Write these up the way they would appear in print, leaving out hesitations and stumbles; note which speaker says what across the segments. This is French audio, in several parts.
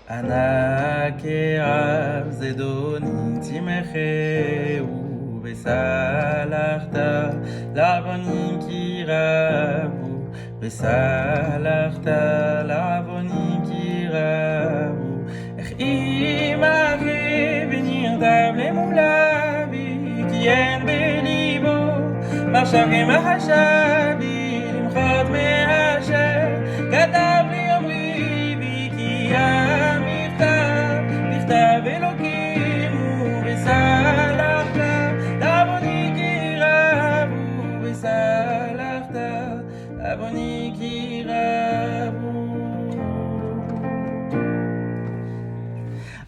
Speaker 1: Ana ke'av zedoni timecheu vesalachta lavonim kiravu vesalachta lavonim kiravu imagre venir d'able moulavi qui en belibo marcharim mahashavi limchot mehasher katav li omri viki amiktav נכתב אלוקים ובסלחת לעווני כי רבו וסלחת לעווני כי רבו.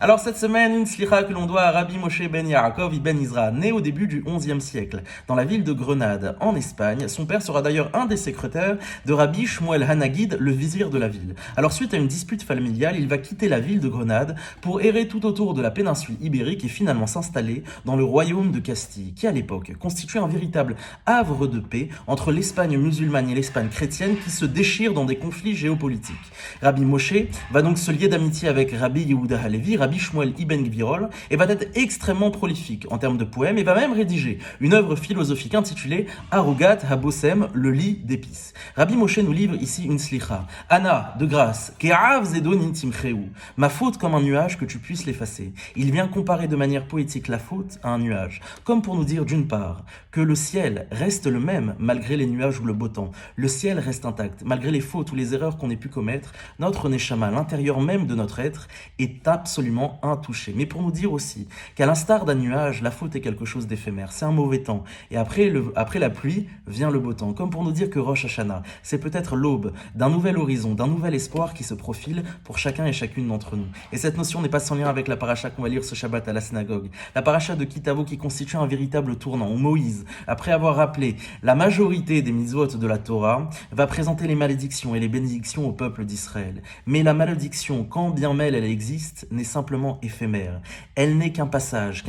Speaker 1: Alors cette semaine, une slicha que l'on doit à Rabbi Moshe ben Yaakov ibn Izra, né au début du XIe siècle, dans la ville de Grenade, en Espagne. Son père sera d'ailleurs un des secrétaires de Rabbi Shmuel Hanagid, le vizir de la ville. Alors suite à une dispute familiale, il va quitter la ville de Grenade pour errer tout autour de la péninsule ibérique et finalement s'installer dans le royaume de Castille, qui à l'époque constituait un véritable havre de paix entre l'Espagne musulmane et l'Espagne chrétienne qui se déchirent dans des conflits géopolitiques. Rabbi Moshe va donc se lier d'amitié avec Rabbi Yehuda Halevi, Rabbi Shmuel ibn Gvirol, et va être extrêmement prolifique en termes de poèmes et va même rédiger une œuvre philosophique intitulée Arugat Habosem, le lit d'épices. Rabbi Moshe nous livre ici une slicha. Anna, de grâce, Ke'av zedonin timcheu, ma faute comme un nuage que tu puisses l'effacer. Il vient comparer de manière poétique la faute à un nuage, comme pour nous dire d'une part que le ciel reste le même malgré les nuages ou le beau temps. Le ciel reste intact, malgré les fautes ou les erreurs qu'on ait pu commettre. Notre neshama, l'intérieur même de notre être, est absolument intouché. Mais pour nous dire aussi qu'à l'instar d'un nuage, la faute est quelque chose d'éphémère. C'est un mauvais temps. Et après la pluie, vient le beau temps. Comme pour nous dire que Rosh Hashanah, c'est peut-être l'aube d'un nouvel horizon, d'un nouvel espoir qui se profile pour chacun et chacune d'entre nous. Et cette notion n'est pas sans lien avec la paracha qu'on va lire ce Shabbat à la synagogue. La paracha de Kitavo qui constitue un véritable tournant, où Moïse, après avoir rappelé la majorité des mitzvot de la Torah, va présenter les malédictions et les bénédictions au peuple d'Israël. Mais la malédiction, quand bien même elle existe, n'est simplement éphémère. Elle n'est qu'un passage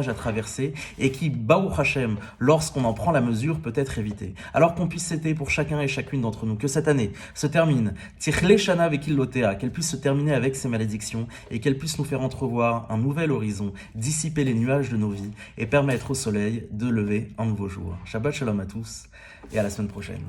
Speaker 1: à traverser et qui, Baruch Hashem, lorsqu'on en prend la mesure, peut être évité. Alors qu'on puisse s'aider pour chacun et chacune d'entre nous, que cette année se termine, Tichle Shana Vekillotea, qu'elle puisse se terminer avec ses malédictions et qu'elle puisse nous faire entrevoir un nouvel horizon, dissiper les nuages de nos vies et permettre au soleil de lever un nouveau jour. Shabbat Shalom à tous et à la semaine prochaine.